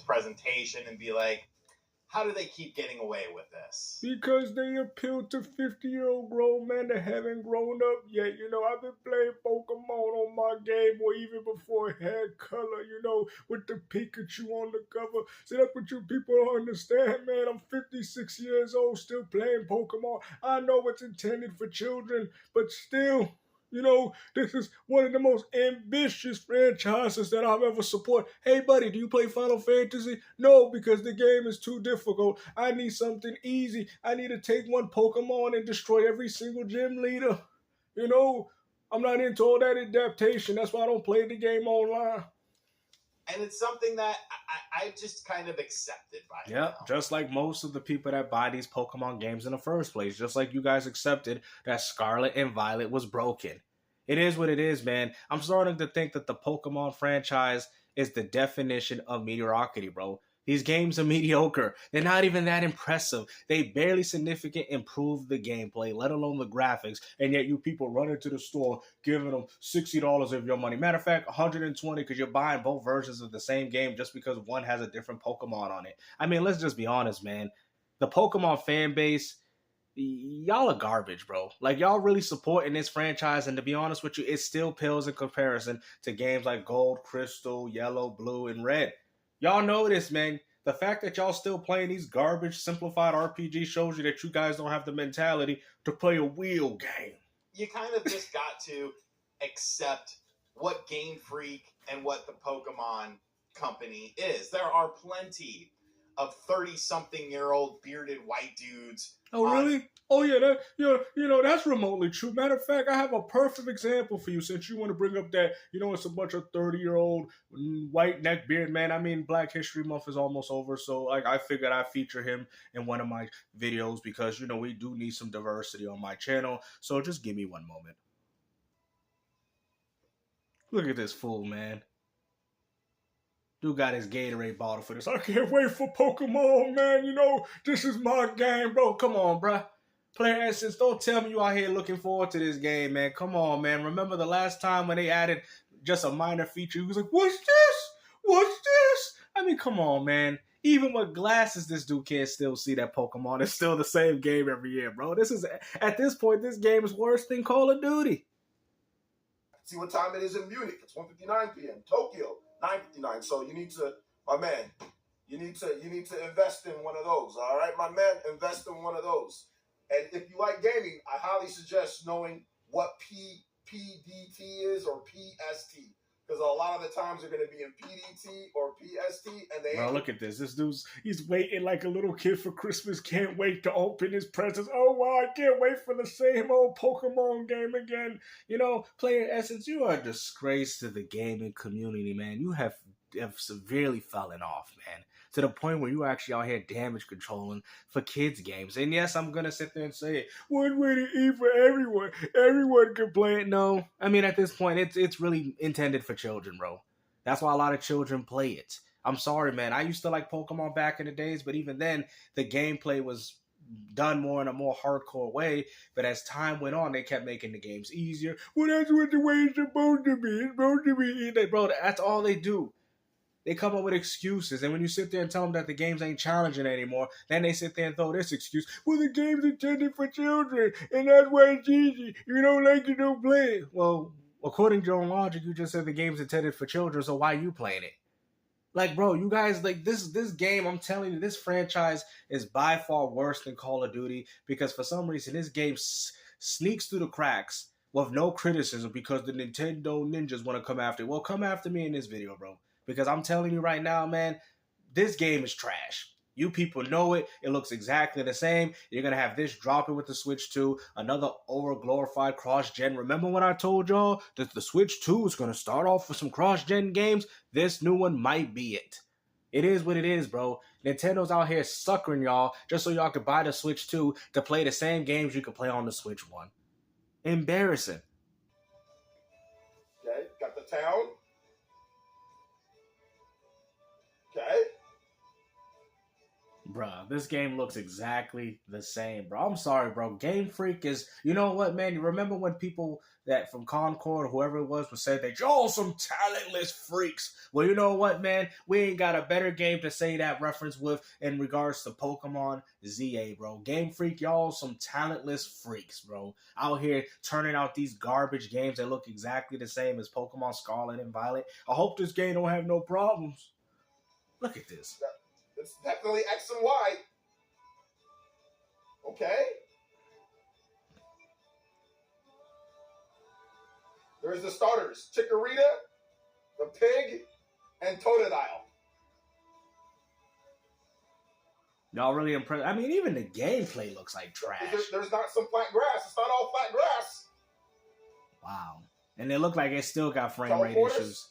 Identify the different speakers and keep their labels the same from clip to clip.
Speaker 1: presentation and be like, how do they keep getting away with this?
Speaker 2: Because they appeal to 50-year-old grown men that haven't grown up yet. I've been playing Pokemon on my Game Boy even before it had color, with the Pikachu on the cover. See, that's what you people don't understand, man. I'm 56 years old, still playing Pokemon. I know it's intended for children, but still, this is one of the most ambitious franchises that I've ever supported. Hey, buddy, do you play Final Fantasy? No, because the game is too difficult. I need something easy. I need to take one Pokemon and destroy every single gym leader. I'm not into all that adaptation. That's why I don't play the game online.
Speaker 1: And it's something that I just kind of accepted by
Speaker 2: now. Just like most of the people that buy these Pokemon games in the first place. Just like you guys accepted that Scarlet and Violet was broken. It is what it is, man. I'm starting to think that the Pokemon franchise is the definition of mediocrity, bro. These games are mediocre. They're not even that impressive. They barely significantly improve the gameplay, let alone the graphics, and yet you people run into the store giving them $60 of your money. Matter of fact, $120 because you're buying both versions of the same game just because one has a different Pokemon on it. I mean, let's just be honest, man. The Pokemon fan base, y'all are garbage, bro. Like, y'all really supporting this franchise, and to be honest with you, it still pales in comparison to games like Gold, Crystal, Yellow, Blue, and Red. Y'all know this, man. The fact that y'all still playing these garbage simplified RPG shows you that you guys don't have the mentality to play a real game.
Speaker 1: You kind of just got to accept what Game Freak and what the Pokemon company is. There are plenty of 30-something-year-old bearded white dudes.
Speaker 2: Oh, really? Oh, yeah, that's remotely true. Matter of fact, I have a perfect example for you since you want to bring up that, it's a bunch of 30-year-old white neck beard man. I mean, Black History Month is almost over, so I figured I'd feature him in one of my videos because, we do need some diversity on my channel. So just give me one moment. Look at this fool, man. Dude got his Gatorade bottle for this. I can't wait for Pokemon, man. This is my game, bro. Come on, bro. PlayerEssence, don't tell me you out here looking forward to this game, man. Come on, man. Remember the last time when they added just a minor feature? He was like, what's this? What's this? I mean, come on, man. Even with glasses, this dude can't still see that Pokemon. It's still the same game every year, bro. At this point, this game is worse than Call of Duty.
Speaker 3: See what time it is in Munich. It's 1:59 p.m. Tokyo, 9:59. So you need to, my man, you need to invest in one of those. All right, my man, invest in one of those. And if you like gaming, I highly suggest knowing what PDT is or PST. Because a lot of the times they're going to be in PDT or PST, and they.
Speaker 2: Bro, look at this. This he's waiting like a little kid for Christmas. Can't wait to open his presents. Oh, wow, I can't wait for the same old Pokemon game again. PlayerEssence, you are a disgrace to the gaming community, man. You have severely fallen off, man. To the point where you actually out here damage controlling for kids games. And yes, I'm going to sit there and say it. One way to eat for everyone. Everyone can play it. No. I mean, at this point, it's really intended for children, bro. That's why a lot of children play it. I'm sorry, man. I used to like Pokemon back in the days, but even then, the gameplay was done more in a more hardcore way. But as time went on, they kept making the games easier. Well, that's what the way it's supposed to be. It's supposed to be. Bro, that's all they do. They come up with excuses, and when you sit there and tell them that the games ain't challenging anymore, then they sit there and throw this excuse. Well, the game's intended for children, and that's why it's easy. You don't like it, don't play it. Well, according to your own logic, you just said the game's intended for children, so why are you playing it? Like, bro, you guys, like, this game, I'm telling you, this franchise is by far worse than Call of Duty, because for some reason, this game sneaks through the cracks with no criticism because the Nintendo ninjas want to come after it. Well, come after me in this video, bro. Because I'm telling you right now, man, this game is trash. You people know it. It looks exactly the same. You're going to have this dropping with the Switch 2, another over-glorified cross-gen. Remember when I told y'all that the Switch 2 is going to start off with some cross-gen games? This new one might be it. It is what it is, bro. Nintendo's out here suckering y'all just so y'all could buy the Switch 2 to play the same games you could play on the Switch 1. Embarrassing.
Speaker 3: Okay, got the town. Okay.
Speaker 2: Bruh, this game looks exactly the same, bro. I'm sorry, bro. Game Freak is, you know what, man? You remember when people that from Concord or whoever it was would say that y'all some talentless freaks? Well, you know what, man? We ain't got a better game to say that reference with in regards to Pokemon ZA, bro. Game Freak, y'all some talentless freaks, bro. Out here turning out these garbage games that look exactly the same as Pokemon Scarlet and Violet. I hope this game don't have no problems. Look at this.
Speaker 3: It's definitely X and Y. Okay. There's the starters. Chikorita, the pig, and Totodile.
Speaker 2: Y'all really impressed? I mean, even the gameplay looks like trash.
Speaker 3: There's not some flat grass. It's not all flat grass.
Speaker 2: Wow. And it looked like it still got frame rate issues.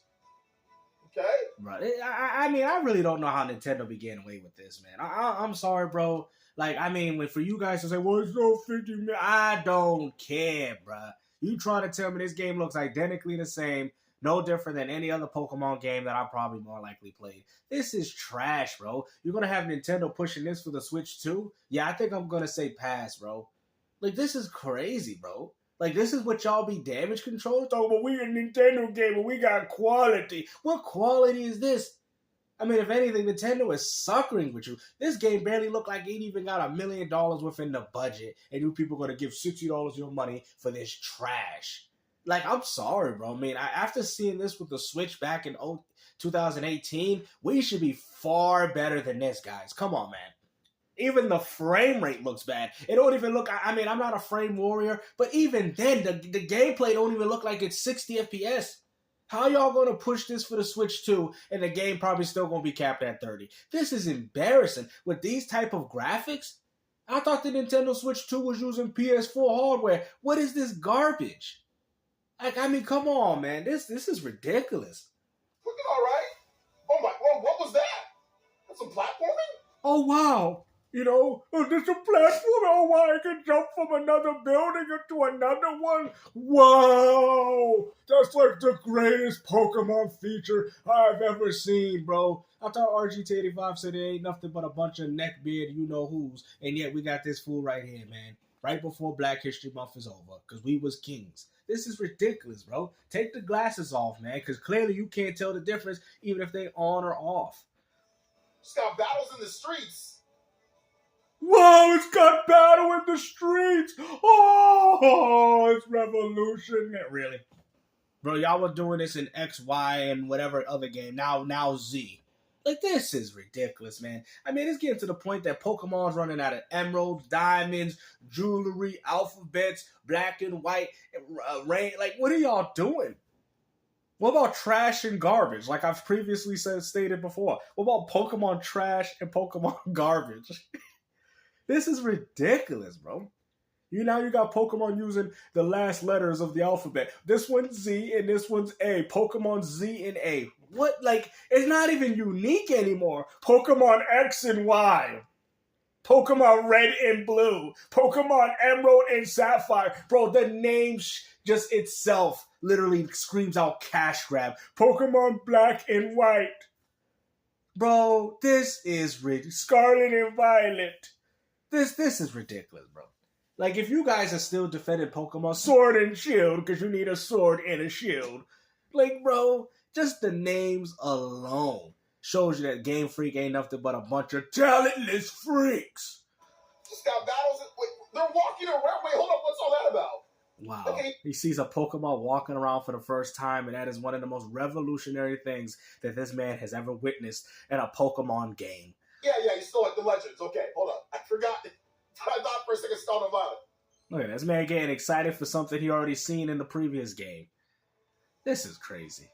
Speaker 3: Okay.
Speaker 2: Right. I mean, I really don't know how Nintendo be getting away with this, man. I'm sorry, bro. Like, I mean, for you guys to say, well, it's no 50 minutes, I don't care, bro. You trying to tell me this game looks identically the same, no different than any other Pokemon game that I probably more likely played. This is trash, bro. You're going to have Nintendo pushing this for the Switch too? Yeah, I think I'm going to say pass, bro. Like, this is crazy, bro. Like, this is what y'all be damage control? Oh, but we a Nintendo game and we got quality. What quality is this? I mean, if anything, Nintendo is suckering with you. This game barely looked like it even got $1 million within the budget, and you people going to give $60 of your money for this trash. Like, I'm sorry, bro. I mean, after seeing this with the Switch back in 2018, we should be far better than this, guys. Come on, man. Even the frame rate looks bad. It don't even look... I mean, I'm not a frame warrior, but even then, the gameplay don't even look like it's 60 FPS. How y'all going to push this for the Switch 2 and the game probably still going to be capped at 30? This is embarrassing. With these type of graphics, I thought the Nintendo Switch 2 was using PS4 hardware. What is this garbage? Like, I mean, come on, man. This is ridiculous.
Speaker 3: Looking all right. Oh, my... Well, what was that? That's some platforming?
Speaker 2: Oh, wow. You know, there's a platform. Oh, wow, I can jump from another building into another one. Whoa! That's like the greatest Pokemon feature I've ever seen, bro. I thought RGT85 said it ain't nothing but a bunch of neckbeard you-know-who's, and yet we got this fool right here, man. Right before Black History Month is over, because we was kings. This is ridiculous, bro. Take the glasses off, man, because clearly you can't tell the difference even if they on or off.
Speaker 3: It's got battles in the streets.
Speaker 2: Whoa, it's got battle in the streets. Oh, it's revolution. Really? Bro, y'all were doing this in X, Y, and whatever other game. Now Z. Like, this is ridiculous, man. I mean, it's getting to the point that Pokemon's running out of emeralds, diamonds, jewelry, alphabets, black and white, rain. Like, what are y'all doing? What about trash and garbage? Like I've previously stated before. What about Pokemon trash and Pokemon garbage? This is ridiculous, bro. You got Pokemon using the last letters of the alphabet. This one's Z and this one's A. Pokemon Z and A. What? Like, it's not even unique anymore. Pokemon X and Y. Pokemon Red and Blue. Pokemon Emerald and Sapphire. Bro, the name just itself literally screams out cash grab. Pokemon Black and White. Bro, this is ridiculous. Scarlet and Violet. This is ridiculous, bro. Like, if you guys are still defending Pokemon Sword and Shield because you need a sword and a shield, like, bro, just the names alone shows you that Game Freak ain't nothing but a bunch of talentless freaks.
Speaker 3: Just got battles. Wait, they're walking around. Wait, hold up. What's all that about?
Speaker 2: Wow.
Speaker 3: Okay.
Speaker 2: He sees a Pokemon walking around for the first time, and that is one of the most revolutionary things that this man has ever witnessed in a Pokemon game.
Speaker 3: Yeah, you still like the Legends. Okay, hold up. I forgot. I thought for a second Scarlet and Violet.
Speaker 2: Look at this man getting excited for something he already seen in the previous game. This is crazy.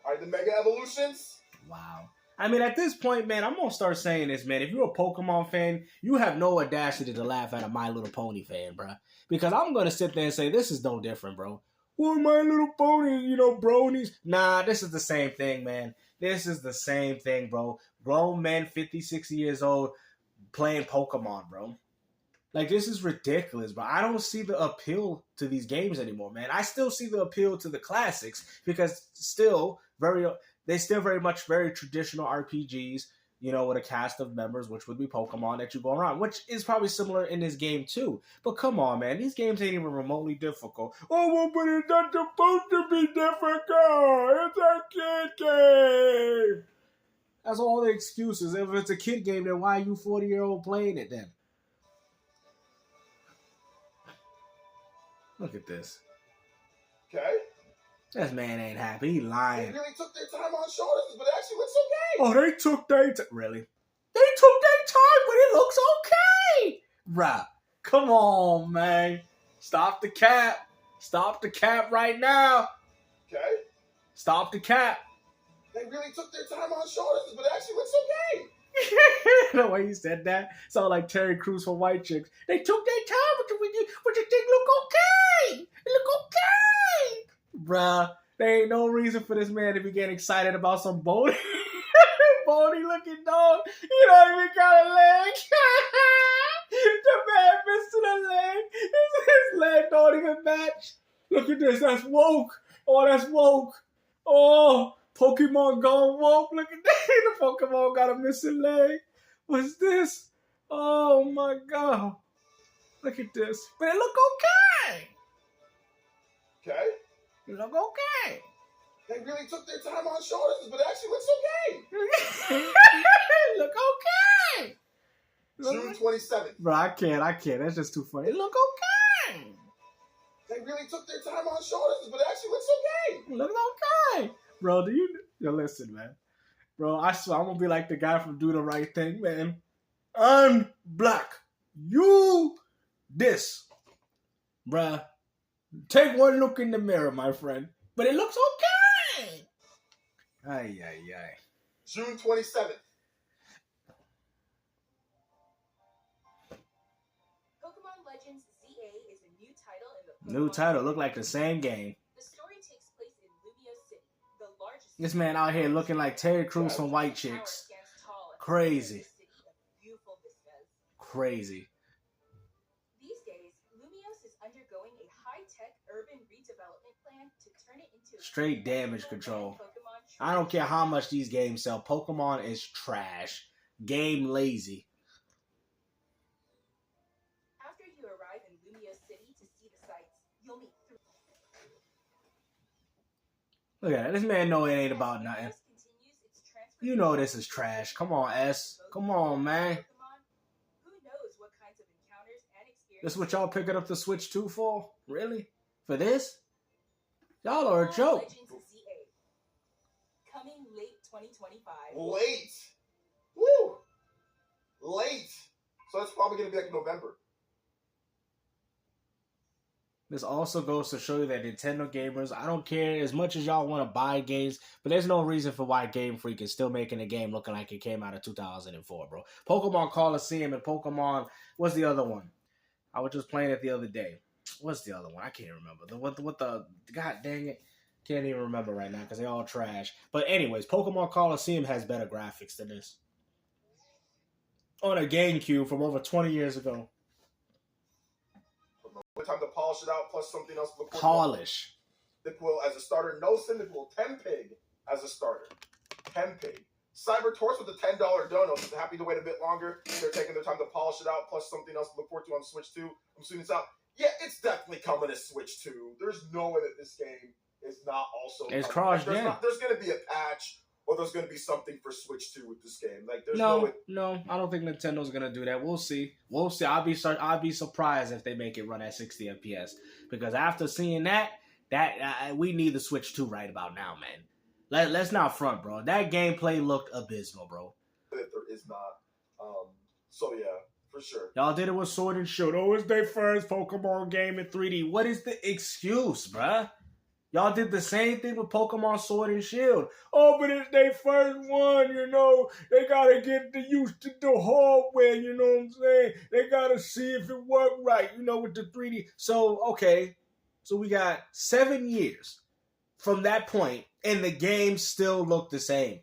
Speaker 3: All right, the Mega Evolutions.
Speaker 2: Wow. I mean, at this point, man, I'm going to start saying this, man. If you're a Pokemon fan, you have no audacity to laugh at a My Little Pony fan, bro. Because I'm going to sit there and say, this is no different, bro. Well, My Little Pony, bronies. Nah, this is the same thing, man. This is the same thing, bro. Grown men, 50, 60 years old, playing Pokemon, bro. Like, this is ridiculous, bro. I don't see the appeal to these games anymore, man. I still see the appeal to the classics because still They still very traditional RPGs, you know, with a cast of members, which would be Pokemon that you go around, which is probably similar in this game too. But come on, man, these games ain't even remotely difficult. Oh, well, but it's not supposed to be difficult. It's a kid game. That's all the excuses. If it's a kid game, then why are you 40-year-old playing it then? Look at this.
Speaker 3: Okay.
Speaker 2: This man ain't happy. He lying.
Speaker 3: They really took their time on showing us, but it actually looks okay.
Speaker 2: Oh, they took their time. Really? They took their time, but it looks okay. Bruh, come on, man. Stop the cap. Stop the cap right now.
Speaker 3: Okay.
Speaker 2: Stop the cap.
Speaker 3: They really took their time on showing us, but it actually looks okay.
Speaker 2: The way you said that sounded like Terry Crews for White Chicks. They took their time, but you think look okay. It look okay. Bruh, there ain't no reason for this man to be getting excited about some bony looking dog. He don't even got a leg. The man missing a leg. His leg don't even match. Look at this. That's woke. Oh, that's woke. Oh, Pokemon gone woke. Look at that. The Pokemon got a missing leg. What's this? Oh my god. Look at this. But it look okay.
Speaker 3: Okay.
Speaker 2: It look okay.
Speaker 3: They really took their time on showing us, but it actually looks okay.
Speaker 2: Look okay.
Speaker 3: June 27th.
Speaker 2: Bro, I can't. That's just too funny. It look okay.
Speaker 3: They really took their time on showing us, but it actually looks okay.
Speaker 2: Look okay. Bro, yo, listen, man. Bro, I swear I'm gonna be like the guy from Do the Right Thing, man. I'm black. You this. Bruh. Take one look in the mirror, my friend. But it looks okay. Ay.
Speaker 3: June 27th.
Speaker 4: Pokemon Legends ZA is a new title in the
Speaker 2: New title, look like the same game.
Speaker 4: The story takes place in Lumio City, the largest.
Speaker 2: This man out here looking like Terry Crews from White Chicks. Crazy. Crazy.
Speaker 4: These days, Lumios is undergoing a high-tech urban redevelopment plan to turn it into
Speaker 2: Straight damage control. I don't care how much these games sell. Pokemon is trash. Game lazy.
Speaker 4: After you arrive in Lumio City to see the sights, you'll meet three.
Speaker 2: Look at that. This man know it ain't about nothing. You know this is trash. Come on, S. Come on, man.
Speaker 4: Who knows what kinds of encounters and experiences.
Speaker 2: This what y'all picking up the Switch 2 for? Really? For this? Y'all are a joke.
Speaker 4: Legends ZA. Coming late 2025.
Speaker 3: Late. Woo. Late. So it's probably going to be like November.
Speaker 2: This also goes to show you that Nintendo gamers, I don't care as much as y'all want to buy games, but there's no reason for why Game Freak is still making a game looking like it came out of 2004, bro. Pokemon Coliseum and Pokemon, what's the other one? I was just playing it the other day. What's the other one? I can't remember. God dang it. Can't even remember right now because they all trash. But anyways, Pokemon Coliseum has better graphics than this. On a GameCube from over 20 years ago.
Speaker 3: Time to polish it out, plus something else.
Speaker 2: Polish.
Speaker 3: Dipwell as a starter. No Cyndaquil. Tempig as a starter. Tempig. Cyber Torch with a $10 dono. So happy to wait a bit longer. They're taking their time to polish it out, plus something else to look forward to on Switch 2. I'm assuming it's out. Yeah, it's definitely coming to Switch 2. There's no way that this game is not also.
Speaker 2: It's crossed gen.
Speaker 3: There's going to be a patch, or there's going to be something for Switch 2 with this game. Like, there's
Speaker 2: no, I don't think Nintendo's gonna do that. We'll see. I'll be surprised if they make it run at 60 FPS because after seeing that we need the Switch 2 right about now, man. Let's not front, bro. That gameplay looked abysmal, bro.
Speaker 3: There is not. So yeah, for sure.
Speaker 2: Y'all did it with Sword and Shield. Oh, it's their first Pokemon game in 3D. What is the excuse, bruh? Y'all did the same thing with Pokemon Sword and Shield. Oh, but it's their first one, you know. They gotta get used to the hardware, you know what I'm saying? They gotta see if it worked right, you know, with the 3D. So, okay. So we got 7 years from that point, and the games still look the same.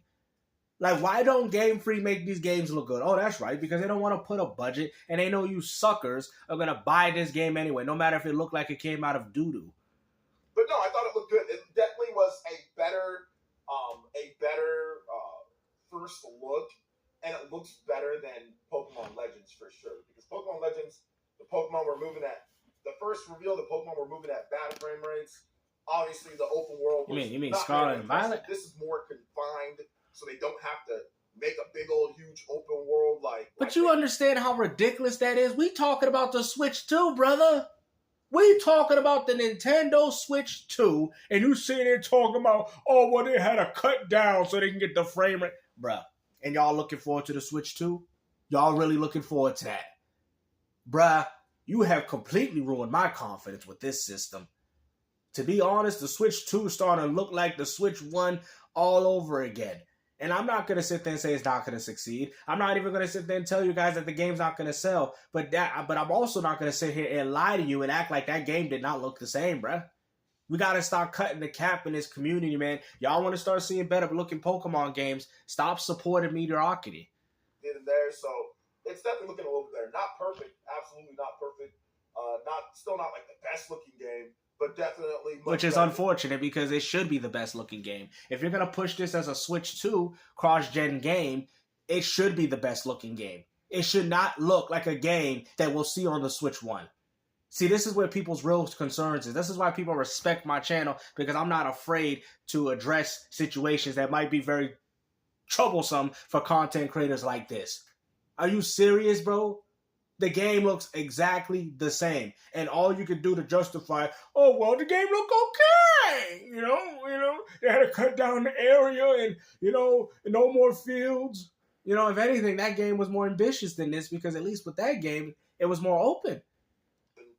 Speaker 2: Like, why don't Game Freak make these games look good? Oh, that's right, because they don't want to put a budget, and they know you suckers are gonna buy this game anyway, no matter if it looked like it came out of doo-doo.
Speaker 3: But no, I thought it looked good. It definitely was a better first look, and it looks better than Pokemon Legends for sure. Because Pokemon Legends, the Pokemon were moving at the first reveal, the Pokemon were moving at bad frame rates. Obviously, the open world.
Speaker 2: You mean
Speaker 3: not
Speaker 2: Scarlet
Speaker 3: very
Speaker 2: and Violet?
Speaker 3: impressive. This is more confined, so they don't have to make a big old huge open world like.
Speaker 2: But you understand how ridiculous that is? We talking about the Switch 2, brother. We talking about the Nintendo Switch 2, and you sitting there talking about, oh, well, they had to cut down so they can get the frame rate. Bruh, and y'all looking forward to the Switch 2? Y'all really looking forward to that? Bruh, you have completely ruined my confidence with this system. To be honest, the Switch 2 is starting to look like the Switch 1 all over again. And I'm not going to sit there and say it's not going to succeed. I'm not even going to sit there and tell you guys that the game's not going to sell. But I'm also not going to sit here and lie to you and act like that game did not look the same, bruh. We got to start cutting the cap in this community, man. Y'all want to start seeing better looking Pokemon games. Stop supporting mediocrity.
Speaker 3: Here and there, so it's definitely looking a little bit better. Not perfect, absolutely not perfect. Still not like the best looking game, but definitely much
Speaker 2: Which is
Speaker 3: better.
Speaker 2: unfortunate because it should be the best looking game. If you're going to push this as a Switch 2 cross-gen game, it should be the best looking game. It should not look like a game that we'll see on the Switch 1. See, this is where people's real concerns is. This is why people respect my channel, because I'm not afraid to address situations that might be very troublesome for content creators like this. Are you serious, bro? The game looks exactly the same. And all you can do to justify, oh, well, the game look okay. You know, they had to cut down the area and, no more fields. If anything, that game was more ambitious than this because at least with that game, it was more open.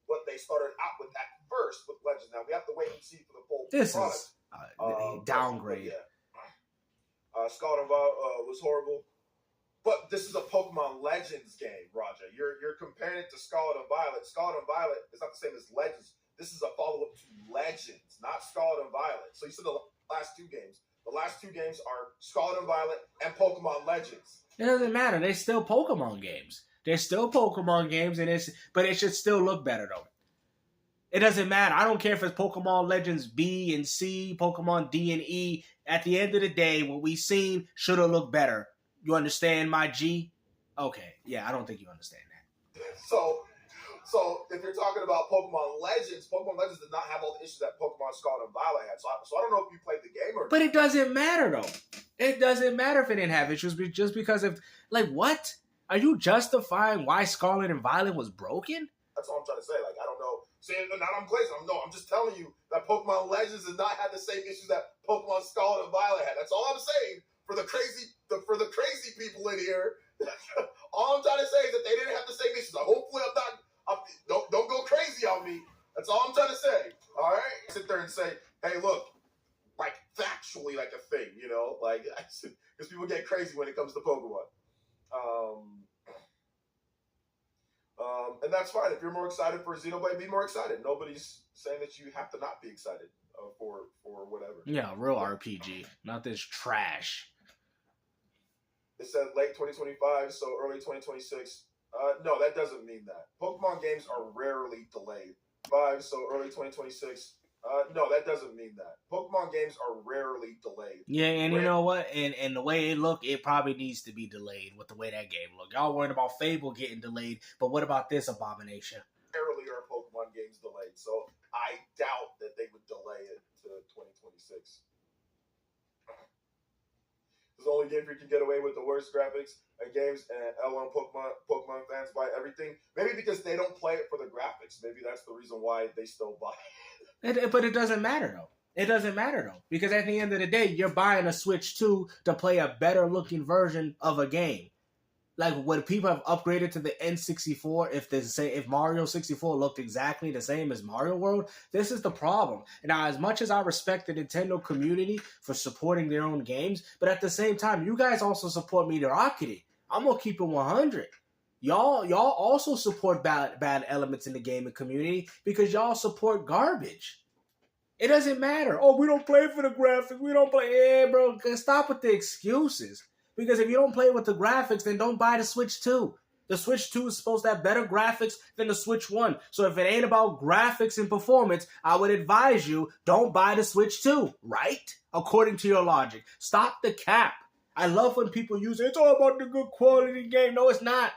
Speaker 3: What they started out with at first with Legends. Now, we have to wait and see for the full
Speaker 2: This
Speaker 3: product.
Speaker 2: is a downgrade.
Speaker 3: Yeah. Scarlet and Violet was horrible. But this is a Pokemon Legends game, Roger. You're comparing it to Scarlet and Violet. Scarlet and Violet is not the same as Legends. This is a follow-up to Legends, not Scarlet and Violet. So you said the last two games. The last two games are Scarlet and Violet and Pokemon Legends.
Speaker 2: It doesn't matter. They're still Pokemon games. They're still Pokemon games, but it should still look better, though. It doesn't matter. I don't care if it's Pokemon Legends B and C, Pokemon D and E. At the end of the day, what we seen should have looked better. You understand, my G? Okay. Yeah, I don't think you understand that.
Speaker 3: So if you're talking about Pokemon Legends did not have all the issues that Pokemon Scarlet and Violet had. So I don't know if you played the game or not.
Speaker 2: But it doesn't matter, though. It doesn't matter if it didn't have issues just because of, what? Are you justifying why Scarlet and Violet was broken?
Speaker 3: That's all I'm trying to say. I don't know. See, not I'm glazing. I'm just telling you that Pokemon Legends did not have the same issues that Pokemon Scarlet and Violet had. That's all I'm saying. For the crazy people in here, all I'm trying to say is that they didn't have the same issues. Hopefully, don't go crazy on me. That's all I'm trying to say. All right, sit there and say, hey, look, factually, a thing, because people get crazy when it comes to Pokemon. And that's fine. If you're more excited for Xenoblade, be more excited. Nobody's saying that you have to not be excited for whatever.
Speaker 2: Yeah, real RPG, not this trash.
Speaker 3: It said late 2025, so early 2026. No, that doesn't mean that. Pokemon games are rarely delayed. So early 2026. No, that doesn't mean that. Pokemon games are rarely delayed.
Speaker 2: Yeah, and you know what? And the way it looked, it probably needs to be delayed with the way that game looked. Y'all worried about Fable getting delayed, but what about this abomination?
Speaker 3: Rarely are Pokemon games delayed, so I doubt that they would delay it to 2026. It's the only game you can get away with the worst graphics and games, and L1 Pokemon fans buy everything. Maybe because they don't play it for the graphics. Maybe that's the reason why they still buy it.
Speaker 2: But it doesn't matter, though. It doesn't matter, though. Because at the end of the day, you're buying a Switch 2 to play a better-looking version of a game. When people have upgraded to the N64, if Mario 64 looked exactly the same as Mario World, this is the problem. Now, as much as I respect the Nintendo community for supporting their own games, but at the same time, you guys also support mediocrity. I'm gonna keep it 100. Y'all also support bad elements in the gaming community because y'all support garbage. It doesn't matter. Oh, we don't play for the graphics. We don't play. Yeah, bro, stop with the excuses. Because if you don't play with the graphics, then don't buy the Switch 2. The Switch 2 is supposed to have better graphics than the Switch 1. So if it ain't about graphics and performance, I would advise you, don't buy the Switch 2, right? According to your logic. Stop the cap. I love when people use it. It's all about the good quality game. No, it's not.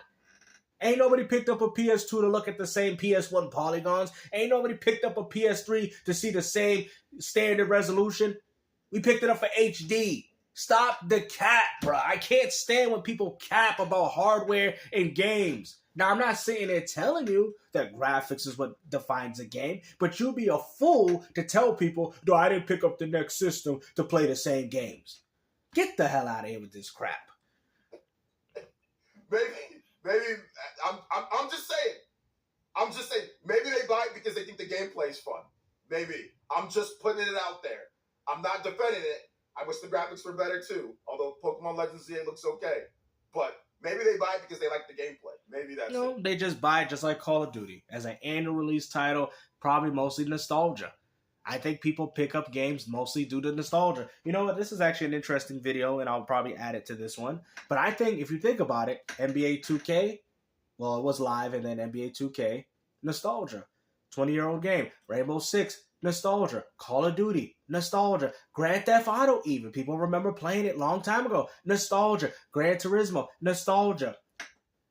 Speaker 2: Ain't nobody picked up a PS2 to look at the same PS1 polygons. Ain't nobody picked up a PS3 to see the same standard resolution. We picked it up for HD. Stop the cap, bro. I can't stand when people cap about hardware in games. Now, I'm not sitting there telling you that graphics is what defines a game, but you'd be a fool to tell people, no, I didn't pick up the next system to play the same games. Get the hell out of here with this crap.
Speaker 3: Maybe I'm just saying. Maybe they buy it because they think the gameplay is fun. Maybe. I'm just putting it out there. I'm not defending it. I wish the graphics were better too. Although Pokemon Legends ZA looks okay, but maybe they buy it because they like the gameplay. Maybe that's it.
Speaker 2: They just buy it just like Call of Duty as an annual release title. Probably mostly nostalgia. I think people pick up games mostly due to nostalgia. You know what? This is actually an interesting video, and I'll probably add it to this one. But I think if you think about it, NBA 2K, well, it was live, and then NBA 2K, nostalgia. 20-year-old game. Rainbow Six, nostalgia. Call of Duty, nostalgia. Grand Theft Auto, even. People remember playing it a long time ago. Nostalgia. Gran Turismo, nostalgia.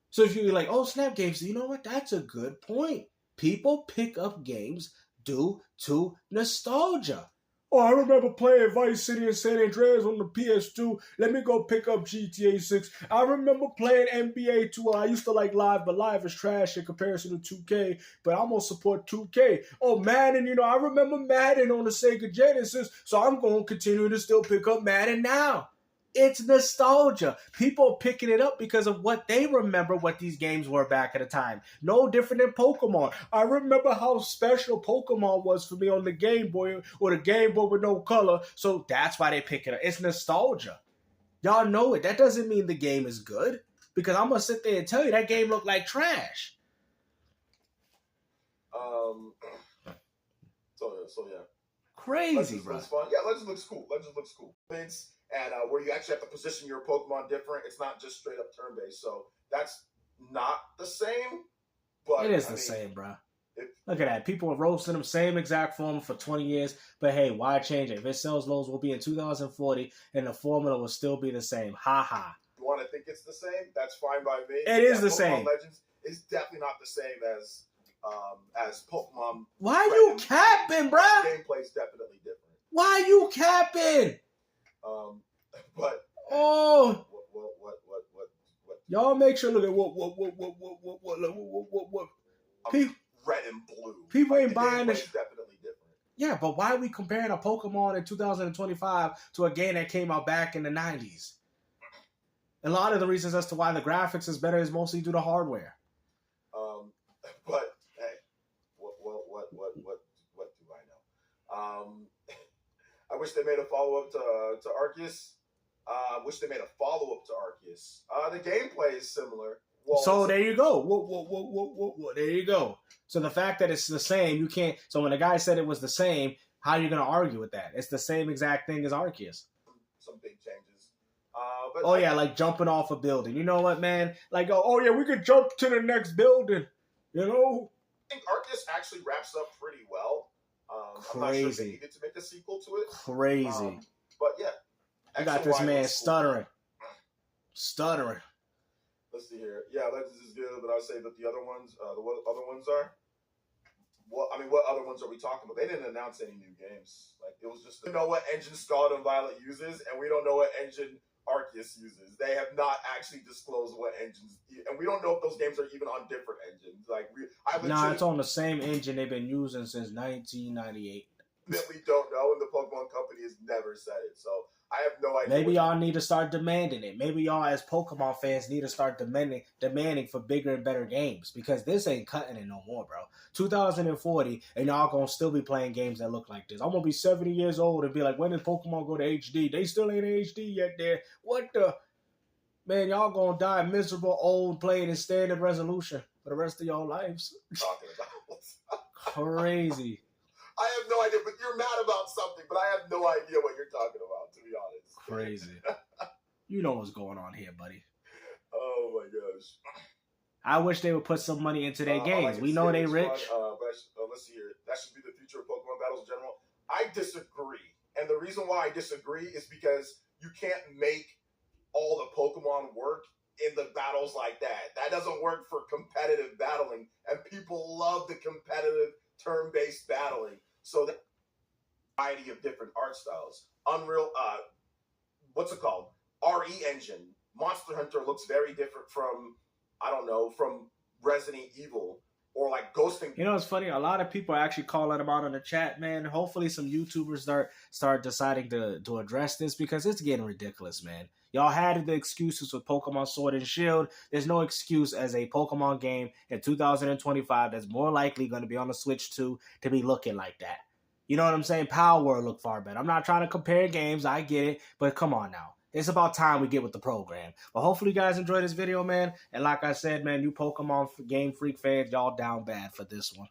Speaker 2: So if you're like, oh, Snap Games, you know what? That's a good point. People pick up games due to nostalgia. Oh, I remember playing Vice City and San Andreas on the PS2. Let me go pick up GTA 6. I remember playing NBA 2. I used to like Live, but Live is trash in comparison to 2K. But I'm going to support 2K. Oh, Madden, I remember Madden on the Sega Genesis. So I'm going to continue to still pick up Madden now. It's nostalgia. People are picking it up because of what they remember what these games were back at the time. No different than Pokemon. I remember how special Pokemon was for me on the Game Boy or the Game Boy with no color. So that's why they pick it up. It's nostalgia. Y'all know it. That doesn't mean the game is good. Because I'm going to sit there and tell you that game looked like trash.
Speaker 3: So yeah.
Speaker 2: Crazy, bro.
Speaker 3: Fun. Yeah, Legends looks cool. And where you actually have to position your Pokemon different. It's not just straight up turn-based. So that's not the same. But
Speaker 2: it is the same, bro. Look at that. People are roasting them same exact formula for 20 years. But hey, why change it? If it sells lows, we'll be in 2040 and the formula will still be the same. Ha ha.
Speaker 3: You want to think it's the same? That's fine by me.
Speaker 2: It is the same.
Speaker 3: Legends is definitely not the same as Pokemon.
Speaker 2: Why you capping, bro?
Speaker 3: Gameplay is definitely different.
Speaker 2: Why you capping?
Speaker 3: But
Speaker 2: what? Y'all make sure. Look at what. People,
Speaker 3: red and blue.
Speaker 2: People ain't buying this.
Speaker 3: Definitely different.
Speaker 2: Yeah, but why are we comparing a Pokemon in 2025 to a game that came out back in the 90s? A lot of the reasons as to why the graphics is better is mostly due to hardware.
Speaker 3: But hey, what do I know? I wish they made a follow-up to Arceus. Wish they made a follow-up to Arceus. The gameplay is similar. Well,
Speaker 2: so there you go. There you go. So the fact that it's the same, you can't. So when the guy said it was the same, how are you going to argue with that? It's the same exact thing as Arceus.
Speaker 3: Some big changes.
Speaker 2: Like jumping off a building. You know what, man? Like, we could jump to the next building. You know?
Speaker 3: I think Arceus actually wraps up pretty well.
Speaker 2: Crazy.
Speaker 3: I'm not sure if they needed to make a sequel to it.
Speaker 2: Crazy.
Speaker 3: But yeah.
Speaker 2: You got this man stuttering. Stuttering.
Speaker 3: Let's see here. Yeah, Legends is good, but I'll say that the other ones, what other ones are? What other ones are we talking about? They didn't announce any new games. Like, it was just, we know what engine Scarlet and Violet uses, and we don't know what engine Arceus uses. They have not actually disclosed what engines, and we don't know if those games are even on different engines. Like,
Speaker 2: it's on the same engine they've been using since 1998.
Speaker 3: That we don't know, and the Pokemon Company has never said it, so I have no idea.
Speaker 2: Maybe y'all need to start demanding it. Maybe y'all as Pokemon fans need to start demanding for bigger and better games, because this ain't cutting it no more, bro. 2040, and y'all gonna still be playing games that look like this. I'm gonna be 70 years old and be like, when did Pokemon go to HD? They still ain't HD yet there. What the? Man, y'all gonna die miserable old playing in standard resolution for the rest of y'all lives.
Speaker 3: Talking about
Speaker 2: Crazy.
Speaker 3: I have no idea, but you're mad about something, but I have no idea what you're talking about, to be honest.
Speaker 2: Crazy. You know what's going on here, buddy.
Speaker 3: Oh, my gosh.
Speaker 2: I wish they would put some money into their games. We know they rich.
Speaker 3: Let's see here. That should be the future of Pokemon battles in general. I disagree. And the reason why I disagree is because you can't make Pokemon work in the battles like that. That doesn't work for competitive battling, and people love the competitive turn-based battling. So the variety of different art styles. Unreal, what's it called? RE Engine. Monster Hunter looks very different from, I don't know, from Resident Evil or like Ghost and...
Speaker 2: You know, it's funny. A lot of people are actually calling them out in the chat, man. Hopefully some YouTubers start deciding to address this, because it's getting ridiculous, man. Y'all had the excuses with Pokemon Sword and Shield. There's no excuse as a Pokemon game in 2025 that's more likely going to be on the Switch 2 to be looking like that. You know what I'm saying? Power World look far better. I'm not trying to compare games. I get it. But come on now. It's about time we get with the program. But hopefully you guys enjoyed this video, man. And like I said, man, you Pokemon Game Freak fans, y'all down bad for this one.